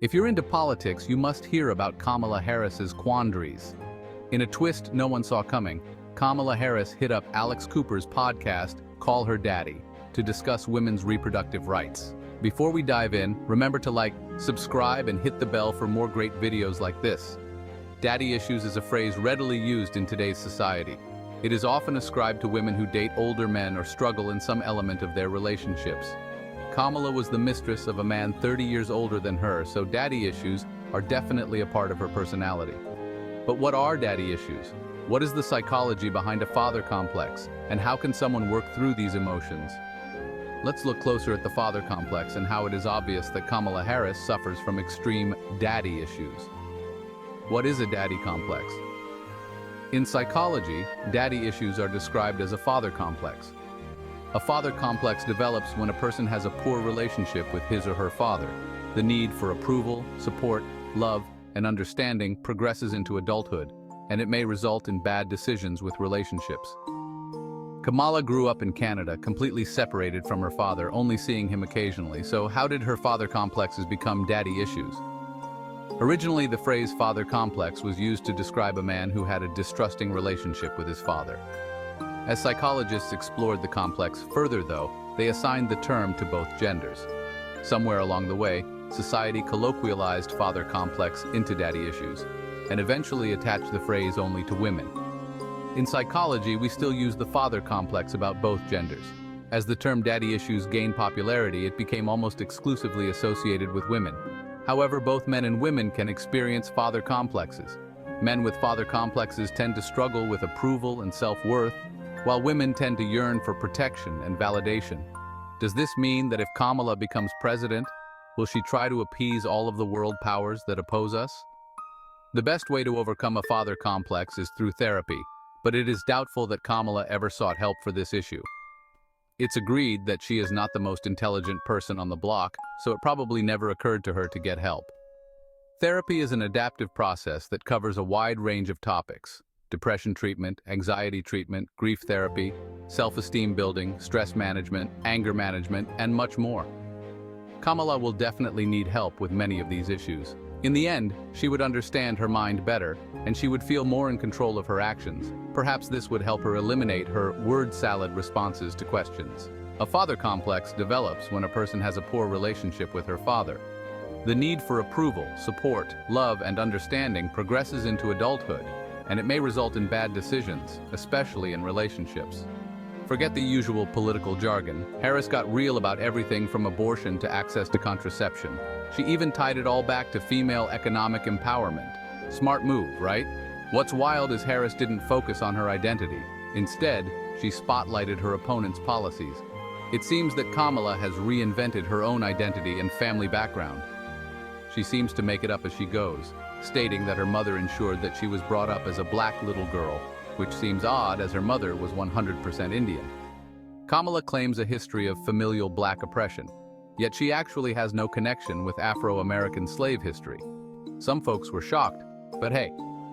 If you're into politics, you must hear about Kamala Harris's quandaries. In a twist no one saw coming, Kamala Harris hit up Alex Cooper's podcast, Call Her Daddy, to discuss women's reproductive rights. Before we dive in, remember to like, subscribe, and hit the bell for more great videos like this. Daddy issues is a phrase readily used in today's society. It is often ascribed to women who date older men or struggle in some element of their relationships. Kamala was the mistress of a man 30 years older than her, so daddy issues are definitely a part of her personality. But what are daddy issues? What is the psychology behind a father complex, and how can someone work through these emotions? Let's look closer at the father complex and how it is obvious that Kamala Harris suffers from extreme daddy issues. What is a daddy complex? In psychology, daddy issues are described as a father complex. A father complex develops when a person has a poor relationship with his or her father. The need for approval, support, love, and understanding progresses into adulthood, and it may result in bad decisions with relationships. Kamala grew up in Canada, completely separated from her father, only seeing him occasionally. So how did her father complexes become daddy issues? Originally, the phrase father complex was used to describe a man who had a distrusting relationship with his father. As psychologists explored the complex further, though, they assigned the term to both genders. Somewhere along the way, society colloquialized father complex into daddy issues, and eventually attached the phrase only to women. In psychology, we still use the father complex about both genders. As the term daddy issues gained popularity, it became almost exclusively associated with women. However, both men and women can experience father complexes. Men with father complexes tend to struggle with approval and self-worth, while women tend to yearn for protection and validation. Does this mean that if Kamala becomes president, will she try to appease all of the world powers that oppose us? The best way to overcome a father complex is through therapy, but it is doubtful that Kamala ever sought help for this issue. It's agreed that she is not the most intelligent person on the block, so it probably never occurred to her to get help. Therapy is an adaptive process that covers a wide range of topics: depression treatment, anxiety treatment, grief therapy, self-esteem building, stress management, anger management, and much more. Kamala will definitely need help with many of these issues. In the end, she would understand her mind better, and she would feel more in control of her actions. Perhaps this would help her eliminate her word salad responses to questions. A father complex develops when a person has a poor relationship with her father. The need for approval, support, love, and understanding progresses into adulthood, and it may result in bad decisions, especially in relationships. Forget the usual political jargon. Harris got real about everything from abortion to access to contraception. She even tied it all back to female economic empowerment. Smart move, right? What's wild is Harris didn't focus on her identity. Instead, she spotlighted her opponent's policies. It seems that Kamala has reinvented her own identity and family background. She seems to make it up as she goes, stating that her mother ensured that she was brought up as a black little girl, which seems odd as her mother was 100% Indian. Kamala claims a history of familial black oppression, yet she actually has no connection with Afro-American slave history. Some folks were shocked, but hey,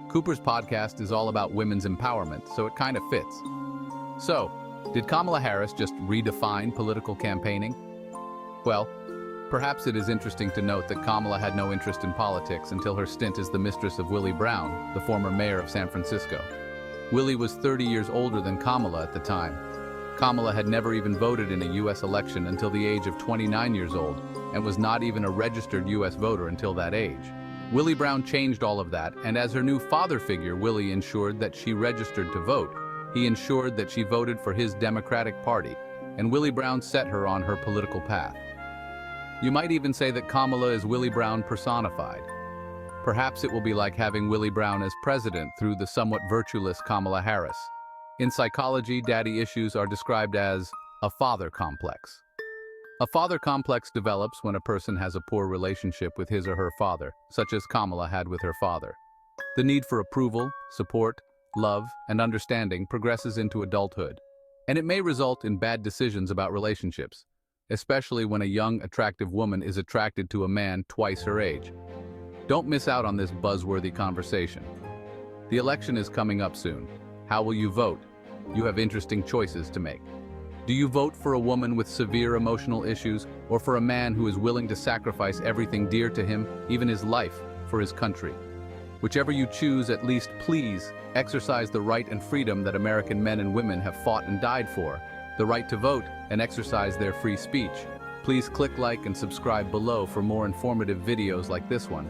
Cooper's podcast is all about women's empowerment, so it kind of fits. So, did Kamala Harris just redefine political campaigning? Well, perhaps it is interesting to note that Kamala had no interest in politics until her stint as the mistress of Willie Brown, the former mayor of San Francisco. Willie was 30 years older than Kamala at the time. Kamala had never even voted in a U.S. election until the age of 29 years old, and was not even a registered U.S. voter until that age. Willie Brown changed all of that, and as her new father figure, Willie ensured that she registered to vote. He ensured that she voted for his Democratic Party, and Willie Brown set her on her political path. You might even say that Kamala is Willie Brown personified. Perhaps it will be like having Willie Brown as president through the somewhat virtueless Kamala Harris. In psychology, daddy issues are described as a father complex. A father complex develops when a person has a poor relationship with his or her father, such as Kamala had with her father. The need for approval, support, love, and understanding progresses into adulthood, and it may result in bad decisions about relationships, especially when a young, attractive woman is attracted to a man twice her age. Don't miss out on this buzzworthy conversation. The election is coming up soon. How will you vote? You have interesting choices to make. Do you vote for a woman with severe emotional issues, or for a man who is willing to sacrifice everything dear to him, even his life, for his country. Whichever you choose, at least please exercise the right and freedom that American men and women have fought and died for, the right to vote and exercise their free speech. Please click like and subscribe below for more informative videos like this one.